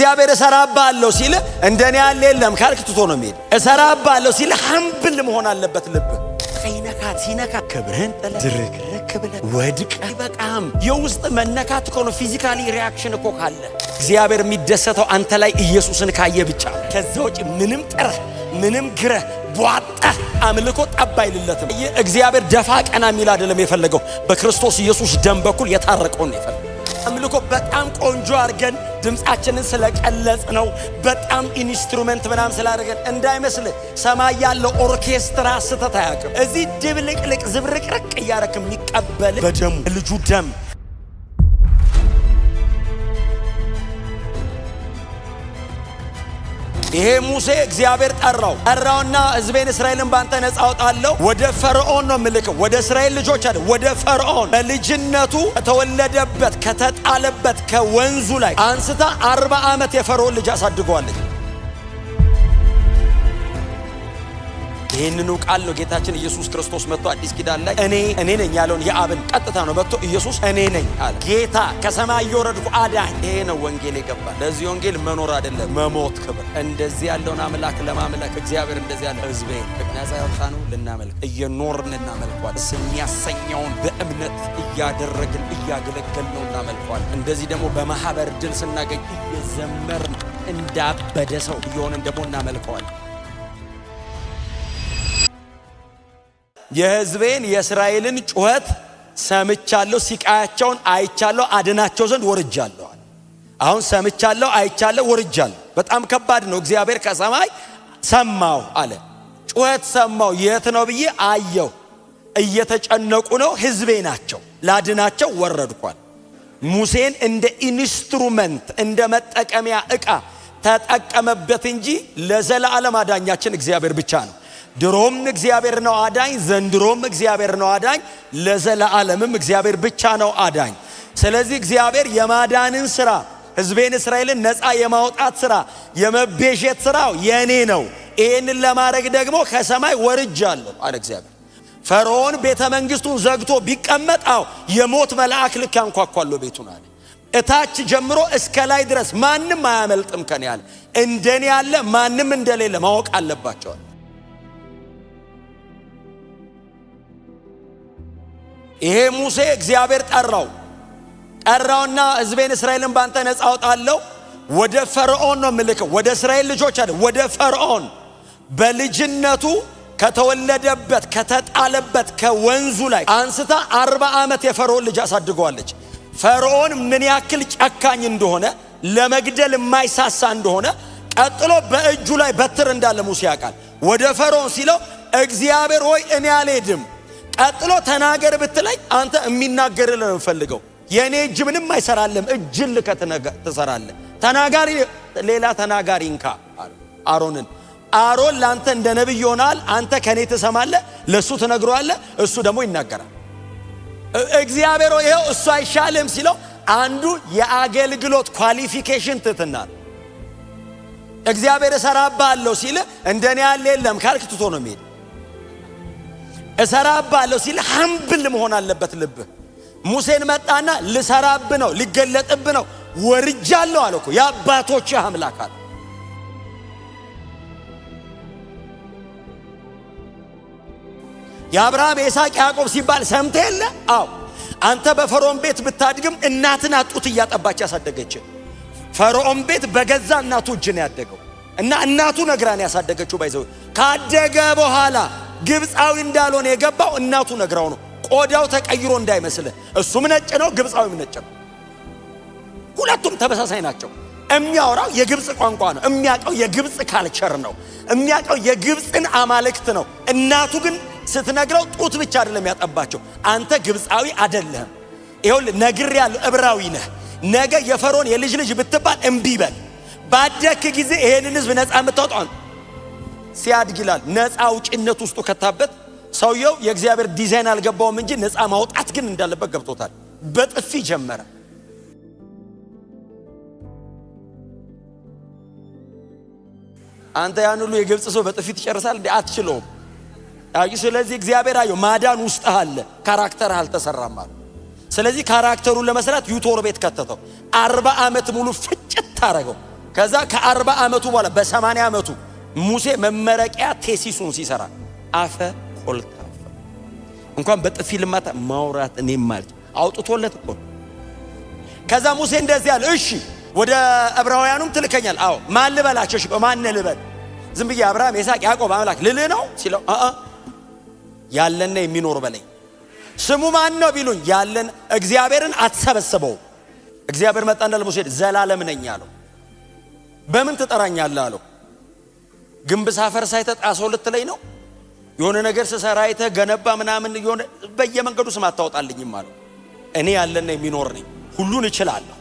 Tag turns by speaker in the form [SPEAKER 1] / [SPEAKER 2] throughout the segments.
[SPEAKER 1] እግዚአብሔር እሰራባለሁ ሲል እንደኔ ያለ የለም ካልክ ትቶ ነው የሚሄድ። እሰራባለሁ ሲል ሀምብል መሆን አለበት ልብ። ሲነካ ክብርህን ጥለህ ዝርክርክ ብለህ ወድቀህ በቃም የውስጥ መነካት እኮ ነው። ፊዚካሊ ሪያክሽን እኮ ካለ እግዚአብሔር የሚደሰተው አንተ ላይ ኢየሱስን ካየ ብቻ። ከዛ ውጪ ምንም ጥረህ ምንም ግረህ ቧጣህ አምልኮ ጠብ አይልለትም። እግዚአብሔር ደፋ ቀና የሚል አይደለም የፈለገው፣ በክርስቶስ ኢየሱስ ደም በኩል የታረቀውን ነው የፈለገው። አምልኮ በጣም ቆንጆ አድርገን ድምጻችንን ስለቀለጽ ነው፣ በጣም ኢንስትሩመንት ምናምን ስላደረገን እንዳይመስልህ። ሰማይ ያለው ኦርኬስትራ ስተት አያውቅም። እዚህ ድብልቅልቅ ዝብርቅርቅ እያደረክ የሚቀበል በደሙ ልጁ ደም። ይሄ ሙሴ እግዚአብሔር ጠራውና ሕዝቤን እስራኤልን ባንተ ነፃ አውጣለሁ ወደ ፈርዖን ነው ምልከው። ወደ እስራኤል ልጆች አይደል፣ ወደ ፈርዖን በልጅነቱ ከተወለደበት ከተጣለበት ከወንዙ ላይ አንስታ 40 ዓመት የፈርዖን ልጅ አሳድገዋለች። ይህንኑ ቃል ነው ጌታችን ኢየሱስ ክርስቶስ መጥቶ አዲስ ኪዳን ላይ እኔ ነኝ ያለውን የአብን ቀጥታ ነው መጥቶ ኢየሱስ እኔ ነኝ አለ። ጌታ ከሰማይ የወረድኩ አዳኝ። ይሄ ነው ወንጌል የገባል። ለዚህ ወንጌል መኖር አይደለም መሞት ክብር። እንደዚህ ያለውን አምላክ ለማምለክ እግዚአብሔር እንደዚህ ያለ ሕዝቤ ነፃ ያወጣ ነው ልናመልክ እየኖርን እናመልኳል። የሚያሰኘውን በእምነት እያደረግን እያገለገል ነው እናመልኳል። እንደዚህ ደግሞ በማህበር ድል ስናገኝ እየዘመርን እንዳበደ ሰው እየሆንን ደግሞ እናመልከዋል። የሕዝቤን የእስራኤልን ጩኸት ሰምቻለሁ፣ ሲቃያቸውን አይቻለሁ፣ አድናቸው ዘንድ ወርጃለሁ። አሁን ሰምቻለሁ፣ አይቻለሁ፣ ወርጃለሁ። በጣም ከባድ ነው። እግዚአብሔር ከሰማይ ሰማው አለ። ጩኸት ሰማው የት ነው ብዬ አየው። እየተጨነቁ ነው፣ ሕዝቤ ናቸው፣ ላድናቸው ወረድኳል። ሙሴን እንደ ኢንስትሩመንት እንደ መጠቀሚያ ዕቃ ተጠቀመበት እንጂ ለዘላለም አዳኛችን እግዚአብሔር ብቻ ነው። ድሮም እግዚአብሔር ነው አዳኝ፣ ዘንድሮም እግዚአብሔር ነው አዳኝ፣ ለዘላለምም እግዚአብሔር ብቻ ነው አዳኝ። ስለዚህ እግዚአብሔር የማዳንን ሥራ ሕዝቤን እስራኤልን ነፃ የማውጣት ሥራ የመቤዠት ሥራው የኔ ነው። ይህንን ለማድረግ ደግሞ ከሰማይ ወርጃለሁ አለ እግዚአብሔር። ፈርዖን ቤተ መንግሥቱን ዘግቶ ቢቀመጣው የሞት መልአክ ልክ ያንኳኳለሁ ቤቱን አለ። እታች ጀምሮ እስከ ላይ ድረስ ማንም አያመልጥም ከኔ አለ። እንደኔ ያለ ማንም እንደሌለ ማወቅ አለባቸዋል። ይሄ ሙሴ እግዚአብሔር ጠራውና ሕዝቤን እስራኤልን ባንተ ነፃ አውጣለሁ ወደ ፈርዖን ነው ምልከው። ወደ እስራኤል ልጆች አይደል፣ ወደ ፈርዖን በልጅነቱ ከተወለደበት ከተጣለበት ከወንዙ ላይ አንስታ 40 ዓመት የፈርዖን ልጅ አሳድገዋለች። ፈርዖን ምን ያክል ጨካኝ እንደሆነ ለመግደል የማይሳሳ እንደሆነ ቀጥሎ በእጁ ላይ በትር እንዳለ ሙሴ ያውቃል። ወደ ፈርዖን ሲለው እግዚአብሔር ሆይ እኔ አልሄድም፣ ቀጥሎ ተናገር ብትለኝ አንተ የሚናገርልህ ነው የምፈልገው። የኔ እጅ ምንም አይሰራልም፣ እጅን ልከህ ትሰራለህ። ተናጋሪ ሌላ ተናጋሪ እንካ አሮንን። አሮን ላንተ እንደ ነብይ ይሆናል፣ አንተ ከኔ ትሰማለህ፣ ለሱ ትነግረዋለህ፣ እሱ ደግሞ ይናገራል። እግዚአብሔር ይሄው እሱ አይሻልም ሲለው አንዱ የአገልግሎት ኳሊፊኬሽን ትትና እግዚአብሔር እሰራባለሁ ሲል እንደኔ ያለ የለም ካልክ ትቶ ነው የሚሄድ። እሰራባለሁ ሲል ሀምብል መሆን አለበት ልብ። ሙሴን መጣና ልሰራብ ነው ሊገለጥብ ነው ወርጃለሁ አለ እኮ የአባቶች አምላክ አለ። የአብርሃም የይስሐቅ ያዕቆብ ሲባል ሰምተ የለ? አዎ አንተ በፈርዖን ቤት ብታድግም እናትን አጡት እያጠባች ያሳደገች። ፈርዖን ቤት በገዛ እናቱ እጅ ነው ያደገው እና እናቱ ነግራን ያሳደገችው። ባይዘው ካደገ በኋላ ግብፃዊ እንዳልሆነ የገባው እናቱ ነግራው ነው። ቆዳው ተቀይሮ እንዳይመስል እሱም ነጭ ነው፣ ግብፃዊም ነጭ ነው። ሁለቱም ተመሳሳይ ናቸው። የሚያወራው የግብፅ ቋንቋ ነው። የሚያቀው የግብፅ ካልቸር ነው። የሚያቀው የግብፅን አማልክት ነው። እናቱ ግን ስትነግረው ጡት ብቻ አይደለም ያጠባቸው፣ አንተ ግብፃዊ አይደለህም፣ ይኸውልህ ነግሬያለሁ፣ ዕብራዊ ነህ። ነገ የፈርዖን የልጅ ልጅ ብትባል እምቢ በል። ባደክ ጊዜ ይሄንን ህዝብ ነፃ የምታወጣው ሲያድግ ይላል። ነፃ አውጭነት ውስጡ ከታበት ሰውየው የእግዚአብሔር ዲዛይን አልገባውም እንጂ ነፃ ማውጣት ግን እንዳለበት ገብቶታል። በጥፊ ጀመረ። አንተ ያን ሁሉ የግብፅ ሰው በጥፊ ትጨርሳል እንዴ? አትችለውም። ስለዚህ እግዚአብሔር አየው ማዳን ውስጥ አለ፣ ካራክተር አልተሰራም አለ። ስለዚህ ካራክተሩን ለመስራት ዩቶር ቤት ከተተው። 40 ዓመት ሙሉ ፍጭት ታረገው። ከዛ ከ40 ዓመቱ በኋላ በ80 ዓመቱ ሙሴ መመረቂያ ቴሲሱን ሲሰራ አፈ ኮልታፋ እንኳን በጥፊ ልማታ ማውራት እኔ ማለት አውጥቶለት እኮ። ከዛ ሙሴ እንደዚህ ያለ እሺ ወደ ዕብራውያኑም ትልከኛል? አዎ ማን ልበላቸው? እሺ ማን ልበል? ዝም ብዬ አብርሃም ይስሐቅ ያዕቆብ አምላክ ልልህ ነው ሲለው ያለና የሚኖር በለኝ። ስሙ ማን ነው ቢሉኝ ያለን እግዚአብሔርን አትሰበስበው። እግዚአብሔር መጣ እንዳለ ሙሴ ዘላለም ነኝ አለው። በምን ትጠራኛለህ አለው። ግንብ ሳፈር ሳይተህ ጣሰው ልትለኝ ነው? የሆነ ነገር ስሰራ አይተህ ገነባ ምናምን የሆነ በየመንገዱ ስም አታወጣልኝም አለው። እኔ ያለና የሚኖር ነኝ፣ ሁሉን እችላለሁ።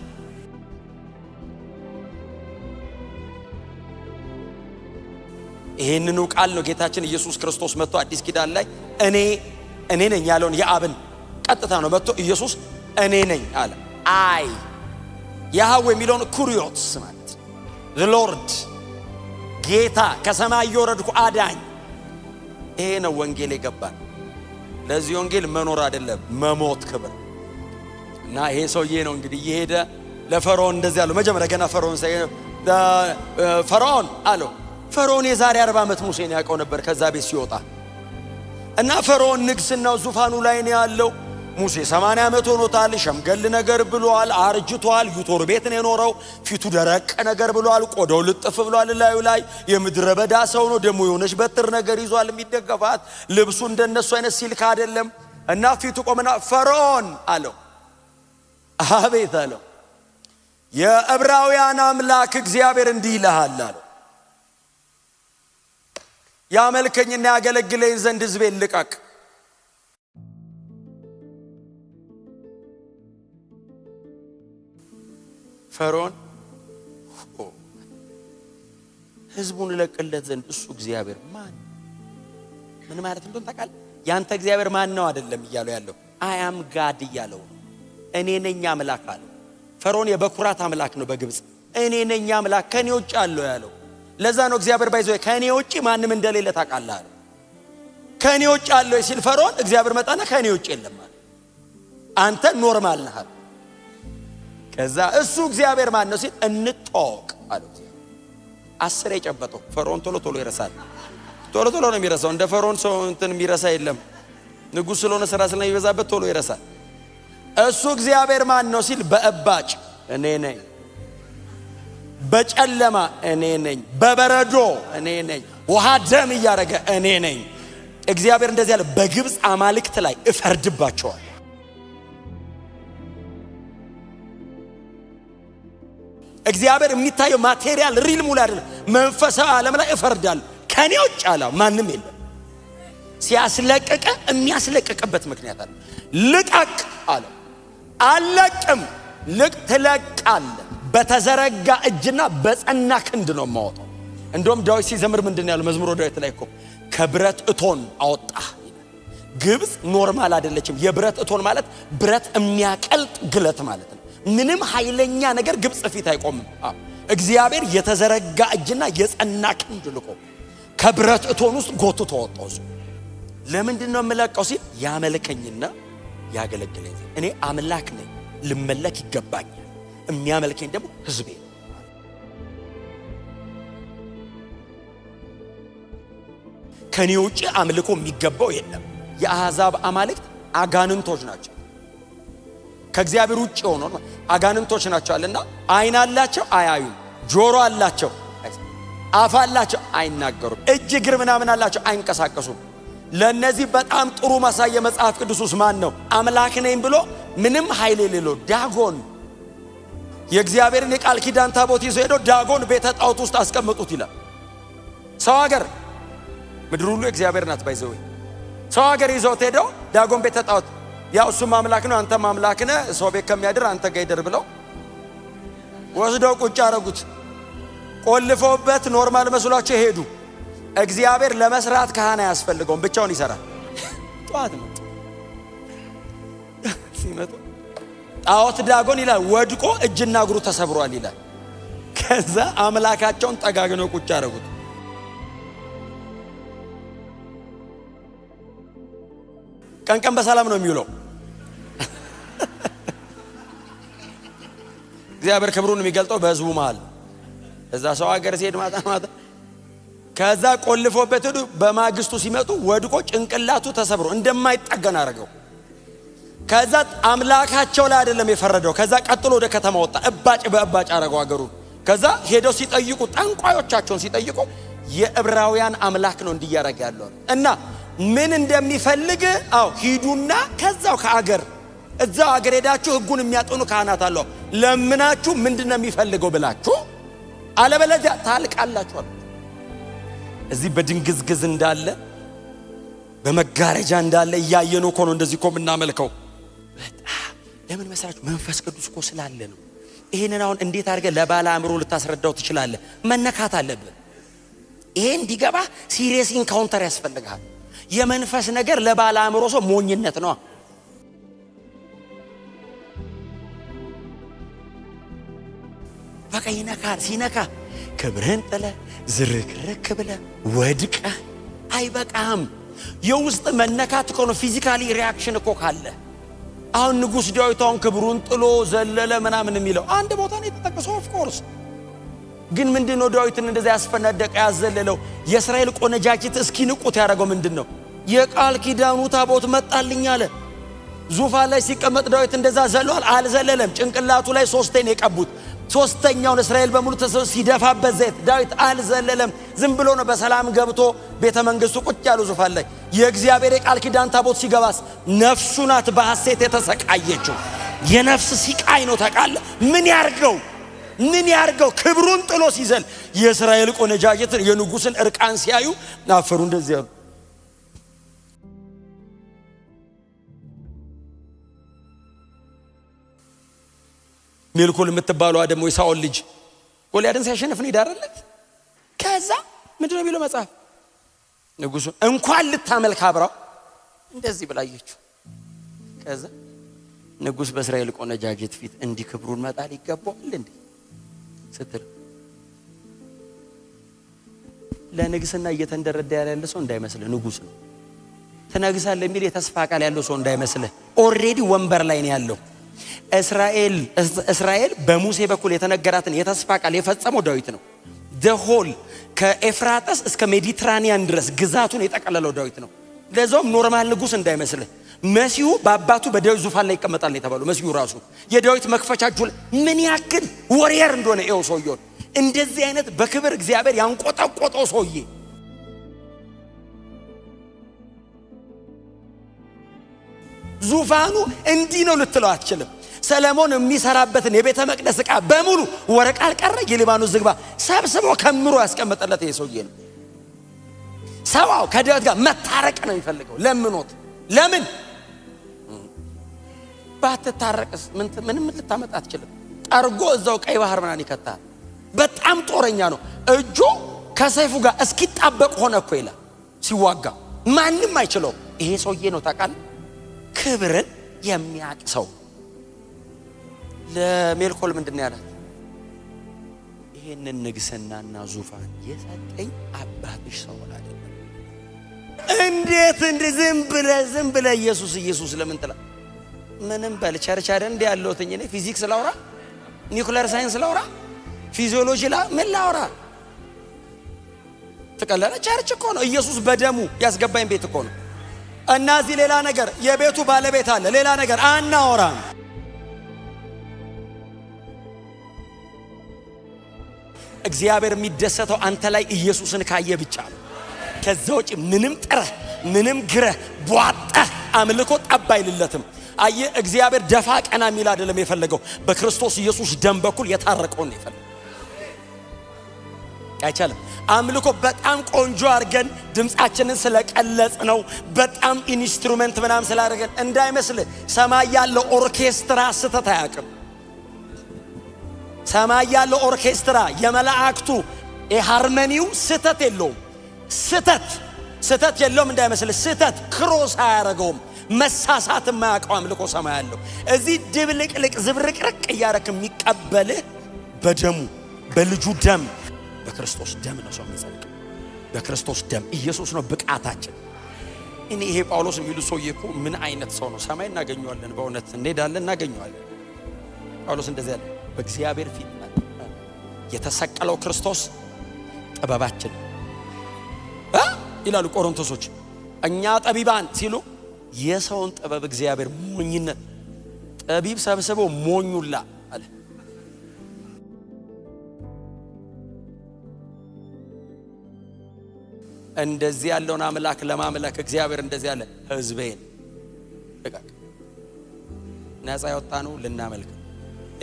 [SPEAKER 1] ይሄንኑ ቃል ነው ጌታችን ኢየሱስ ክርስቶስ መጥቶ አዲስ ኪዳን ላይ እኔ ነኝ ያለውን የአብን ቀጥታ ነው መጥቶ ኢየሱስ እኔ ነኝ አለ። አይ ያህዌ የሚለውን ኩሪዮስ ማለት the Lord ጌታ ከሰማይ የወረድኩ አዳኝ። ይሄ ነው ወንጌል የገባን። ለዚህ ወንጌል መኖር አይደለም መሞት ክብር። እና ይሄ ሰውዬ ነው እንግዲህ እየሄደ ለፈርዖን እንደዚህ ያለው። መጀመሪያ ገና ፈርዖን አለው። ፈርዖን የዛሬ 40 ዓመት ሙሴን ያውቀው ነበር ከዛ ቤት ሲወጣ። እና ፈርዖን ንግስናው ዙፋኑ ላይ ነው ያለው። ሙሴ 80 ዓመት ሆኖታል። ሸምገል ነገር ብሏል፣ አርጅቷል። ዩቶር ቤት ነው የኖረው። ፊቱ ደረቅ ነገር ብሏል፣ ቆዳው ልጥፍ ብሏል ላዩ ላይ። የምድረ በዳ ሰው ነው ደግሞ የሆነች በትር ነገር ይዟል የሚደገፋት። ልብሱ እንደነሱ አይነት ሲልክ አይደለም። እና ፊቱ ቆመና ፈርዖን አለው። አቤት አለው። የዕብራውያን አምላክ እግዚአብሔር እንዲህ ይልሃል አለው፣ ያመልከኝና ያገለግለኝ ዘንድ ሕዝቤን ልቀቅ። ፈርዖን ሕዝቡን ለቅለት ዘንድ እሱ እግዚአብሔር ማን ምን ማለት እንደሆነ ታውቃለህ? ያንተ እግዚአብሔር ማን ነው አይደለም እያለው ያለው አያም ጋድ እያለው ነው። እኔ ነኝ አምላክ አለው። ፈርዖን የበኩራት አምላክ ነው በግብፅ። እኔ ነኝ አምላክ ከኔ ውጭ አለው ያለው። ለዛ ነው እግዚአብሔር ባይዘው ከኔ ውጭ ማንም እንደሌለ ታውቃለህ አለ። ከኔ ውጭ አለው ሲል ፈርዖን እግዚአብሔር መጣና ከኔ ውጭ የለም አለ። አንተ ኖርማል ነህ አለ። ከዛ እሱ እግዚአብሔር ማን ነው ሲል እንጠዋወቅ አለው። 10 የጨበጠው ፈርዖን ቶሎ ይረሳል። ቶሎ ነው የሚረሳው። እንደ ፈርዖን ሰው እንትን የሚረሳ የለም። ንጉሥ ስለሆነ ስራ ስለሚበዛበት ቶሎ ይረሳል። እሱ እግዚአብሔር ማን ነው ሲል በእባጭ እኔ ነኝ፣ በጨለማ እኔ ነኝ፣ በበረዶ እኔ ነኝ፣ ውሃ ደም እያደረገ እኔ ነኝ። እግዚአብሔር እንደዚህ ያለ በግብፅ አማልክት ላይ እፈርድባቸዋል። እግዚአብሔር የሚታየው ማቴሪያል ሪል ሙሉ አይደለም፣ መንፈሳዊ ዓለም ላይ እፈርዳል። ከኔ ውጭ አለ ማንም የለም። ሲያስለቀቀ የሚያስለቀቅበት ምክንያት አለ። ልቀቅ አለ። አለቅም ልቅ ትለቃለህ። በተዘረጋ እጅና በጸና ክንድ ነው የማወጣው። እንደውም ዳዊት ሲዘምር ምንድን ያለው መዝሙረ ዳዊት ላይ እኮ ከብረት እቶን አወጣህ። ግብፅ ኖርማል አይደለችም። የብረት እቶን ማለት ብረት የሚያቀልጥ ግለት ማለት ነው። ምንም ኃይለኛ ነገር ግብፅ ፊት አይቆምም። እግዚአብሔር የተዘረጋ እጅና የጸና ክንድ ልኮ ከብረት እቶን ውስጥ ጎትቶ አወጣው። ለምንድን ነው የምለቀው ሲል ያመልከኝና ያገለግለኝ። እኔ አምላክ ነኝ፣ ልመለክ ይገባኛል። የሚያመልከኝ ደግሞ ሕዝቤ ነው። ከኔ ውጪ አምልኮ የሚገባው የለም። የአሕዛብ አማልክት አጋንንቶች ናቸው። ከእግዚአብሔር ውጪ ሆኖ አጋንንቶች ናቸው አለና አይን አላቸው አያዩም፣ ጆሮ አላቸው አፍ አላቸው አይናገሩም፣ እጅ እግር ምናምን አላቸው አይንቀሳቀሱም። ለነዚህ በጣም ጥሩ ማሳየ መጽሐፍ ቅዱስ ውስጥ ማን ነው አምላክ ነኝ ብሎ ምንም ኃይል የሌለው ዳጎን የእግዚአብሔርን የቃል ኪዳን ታቦት ይዞ ሄዶ ዳጎን ቤተ ጣዖት ውስጥ አስቀምጡት ይላል። ሰው ሀገር ምድር ሁሉ እግዚአብሔር ናት ባይዘው ሰው ሀገር ይዞት ሄዶ ዳጎን ቤተ ጣዖት ያው እሱ ማምላክ ነው አንተ ማምላክ ነህ ሰው ቤት ከሚያድር አንተ ጋር ይደር ብለው ወስደው ቁጭ አረጉት። ቆልፈውበት ኖርማል መስሏቸው ሄዱ። እግዚአብሔር ለመስራት ካህን አያስፈልገውም፣ ብቻውን ይሰራል። ጧት ነው ሲመጡ ጣዖት ዳጎን ይላል ወድቆ እጅና እግሩ ተሰብሯል ይላል። ከዛ አምላካቸውን ጠጋግነው ቁጭ አረጉት። ቀን በሰላም ነው የሚውለው። እግዚአብሔር ክብሩን የሚገልጠው በሕዝቡ መሃል። እዛ ሰው ሀገር ሲሄድ ማታ ማታ ከዛ ቆልፎበት ሄዱ። በማግስቱ ሲመጡ ወድቆ ጭንቅላቱ ተሰብሮ እንደማይጠገን አረገው። ከዛ አምላካቸው ላይ አይደለም የፈረደው። ከዛ ቀጥሎ ወደ ከተማ ወጣ። እባጭ በእባጭ አረገው አገሩ። ከዛ ሄደው ሲጠይቁ ጠንቋዮቻቸውን ሲጠይቁ የዕብራውያን አምላክ ነው እንዲያረጋ ያለው እና ምን እንደሚፈልግ ሂዱና ከዛው ከአገር እዛው አገር ሄዳችሁ ሕጉን የሚያጠኑ ካህናት አለው ለምናችሁ ምንድነው የሚፈልገው ብላችሁ አለበለዚያ ታልቃላችሁ አሉ። እዚህ በድንግዝግዝ እንዳለ በመጋረጃ እንዳለ እያየነው እኮ ነው እንደዚህ እኮ የምናመልከው። ለምን መሰላችሁ? መንፈስ ቅዱስ እኮ ስላለ ነው። ይሄንን አሁን እንዴት አድርገህ ለባለ አእምሮ ልታስረዳው ትችላለህ? መነካት አለብህ። ይሄ እንዲገባ ሲሪየስ ኢንካውንተር ያስፈልጋል። የመንፈስ ነገር ለባለ አእምሮ ሰው ሞኝነት ነው። በቃ ይነካል። ሲነካ ክብርህን ጥለ ዝርክርክ ብለ ወድቀ አይበቃም። የውስጥ መነካት እኮ ነው። ፊዚካሊ ሪአክሽን እኮ ካለ አሁን ንጉሥ ዳዊት አሁን ክብሩን ጥሎ ዘለለ ምናምን የሚለው አንድ ቦታ ነው የተጠቀሰው። ኦፍ ኮርስ ግን ምንድነው ዳዊትን እንደዛ ያስፈነደቀ ያዘለለው? የእስራኤል ቆነጃጅት እስኪንቁት ያደረገው ምንድነው? የቃል ኪዳኑ ታቦት መጣልኝ አለ። ዙፋን ላይ ሲቀመጥ ዳዊት እንደዛ ዘሏል? አልዘለለም። ጭንቅላቱ ላይ ሶስቴን የቀቡት ሶስተኛውን እስራኤል በሙሉ ተሰብስቦ ሲደፋበት ዘይት ዳዊት አልዘለለም። ዝም ብሎ ነው በሰላም ገብቶ ቤተ መንግስቱ ቁጭ ያሉ ዙፋን ላይ። የእግዚአብሔር የቃል ኪዳን ታቦት ሲገባስ ነፍሱ ናት በሐሴት የተሰቃየችው። የነፍስ ሲቃይ ነው ታውቃለህ። ምን ያርገው? ክብሩን ጥሎ ሲዘል የእስራኤል ቆነጃጅት የንጉስን እርቃን ሲያዩ አፈሩ። እንደዚህ ያሉ ሜልኮል የምትባለው ደግሞ የሳኦል ልጅ ጎልያድን ሲያሸንፍ ነው ይዳረለት። ከዛ ምንድነው የሚለው መጽሐፍ? ንጉሱ እንኳን ልታመልክ አብራው እንደዚህ ብላየችው። ከዛ ንጉስ በእስራኤል ቆነጃጅት ፊት እንዲህ ክብሩን መጣል ይገባዋል እንዴ ስትል ለንግስና እየተንደረዳ ያለ ሰው እንዳይመስልህ። ንጉስ ነው ትነግሳለህ የሚል የተስፋ ቃል ያለው ሰው እንዳይመስልህ። ኦሬዲ ወንበር ላይ ነው ያለው። እስራኤል በሙሴ በኩል የተነገራትን የተስፋ ቃል የፈጸመው ዳዊት ነው። ደሆል ከኤፍራጥስ እስከ ሜዲትራኒያን ድረስ ግዛቱን የጠቀለለው ዳዊት ነው። ለዛውም ኖርማል ንጉስ እንዳይመስልህ። መሲሁ በአባቱ በዳዊት ዙፋን ላይ ይቀመጣል የተባለው መሲሁ ራሱ የዳዊት መክፈቻ እጁ ላይ ምን ያክል ወሪየር እንደሆነ ይኸው ሰውየው። እንደዚህ አይነት በክብር እግዚአብሔር ያንቆጠቆጠው ሰውዬ ዙፋኑ እንዲህ ነው ልትለው አትችልም። ሰለሞን የሚሰራበትን የቤተ መቅደስ ዕቃ በሙሉ ወርቅ አልቀረ የሊባኖስ ዝግባ ሰብስቦ ከምሮ ያስቀመጠለት ይሄ ሰውዬ ነው። ሰዋው ከዳዊት ጋር መታረቅ ነው የሚፈልገው ለምኖት። ለምን ባትታረቅስ ምንም ልታመጣ አትችልም። ጠርጎ እዛው ቀይ ባህር ምናምን ይከታል። በጣም ጦረኛ ነው። እጁ ከሰይፉ ጋር እስኪጣበቅ ሆነ እኮ ይላል ሲዋጋ። ማንም አይችለው። ይሄ ሰውዬ ነው ታውቃለህ ክብርን የሚያቅ ሰው። ለሜልኮል ምንድነው ያላት? ይሄንን ንግስናና ዙፋን የሰጠኝ አባትሽ ሰው አይደለም። እንዴት ዝም ብለ ኢየሱስ ለምን ትላ? ምንም በል ቸርች አይደል እንዴ ያለሁት እኔ ፊዚክስ ላውራ፣ ኒውክሌር ሳይንስ ላውራ፣ ፊዚዮሎጂ ምን ላውራ? ተቀለለ ቸርች እኮ ነው። ኢየሱስ በደሙ ያስገባኝ ቤት እኮ ነው። እና እዚህ ሌላ ነገር የቤቱ ባለቤት አለ። ሌላ ነገር አናወራም። እግዚአብሔር የሚደሰተው አንተ ላይ ኢየሱስን ካየ ብቻ ነው። ከዛ ውጪ ምንም ጥረህ ምንም ግረህ ቧጣህ አምልኮ ጠብ አይልለትም። አየ እግዚአብሔር ደፋ ቀና የሚል አይደለም የፈለገው። በክርስቶስ ኢየሱስ ደም በኩል የታረቀውን ነው የፈለገው። አይቻልም። አምልኮ በጣም ቆንጆ አድርገን ድምጻችንን ስለቀለጽ ነው በጣም ኢንስትሩመንት ምናምን ስላደረገን እንዳይመስል። ሰማይ ያለው ኦርኬስትራ ስተት አያውቅም። ሰማይ ያለው ኦርኬስትራ የመላእክቱ የሃርመኒው ስተት የለውም። ስተት የለውም እንዳይመስል። ስተት ክሮስ አያደርገውም። መሳሳት የማያውቀው አምልኮ ሰማይ ያለው። እዚህ ድብልቅልቅ ዝብርቅርቅ እያደረክ የሚቀበልህ በደሙ በልጁ ደም በክርስቶስ ደም ነው ሰው የሚጸድቅ። በክርስቶስ ደም ኢየሱስ ነው ብቃታችን። እኔ ይሄ ጳውሎስ የሚሉ ሰውዬ እኮ ምን አይነት ሰው ነው? ሰማይ እናገኘዋለን፣ በእውነት እንሄዳለን እናገኘዋለን። ጳውሎስ እንደዚህ ያለ በእግዚአብሔር ፊት የተሰቀለው ክርስቶስ ጥበባችን ይላሉ ቆሮንቶሶች። እኛ ጠቢባን ሲሉ የሰውን ጥበብ እግዚአብሔር ሞኝነት፣ ጠቢብ ሰብስቦ ሞኙላ አለ። እንደዚህ ያለውን አምላክ ለማምለክ እግዚአብሔር እንደዚህ ያለ ሕዝቤን ልቀቅ። ነፃ ያወጣነው ልናመልክ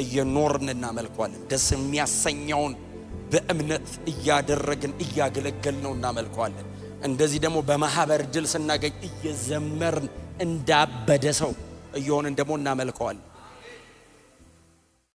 [SPEAKER 1] እየኖርን እናመልከዋለን። ደስ የሚያሰኘውን በእምነት እያደረግን እያገለገልነው እናመልከዋለን። እንደዚህ ደግሞ በማህበር ድል ስናገኝ እየዘመርን እንዳበደ ሰው እየሆንን ደግሞ እናመልከዋለን።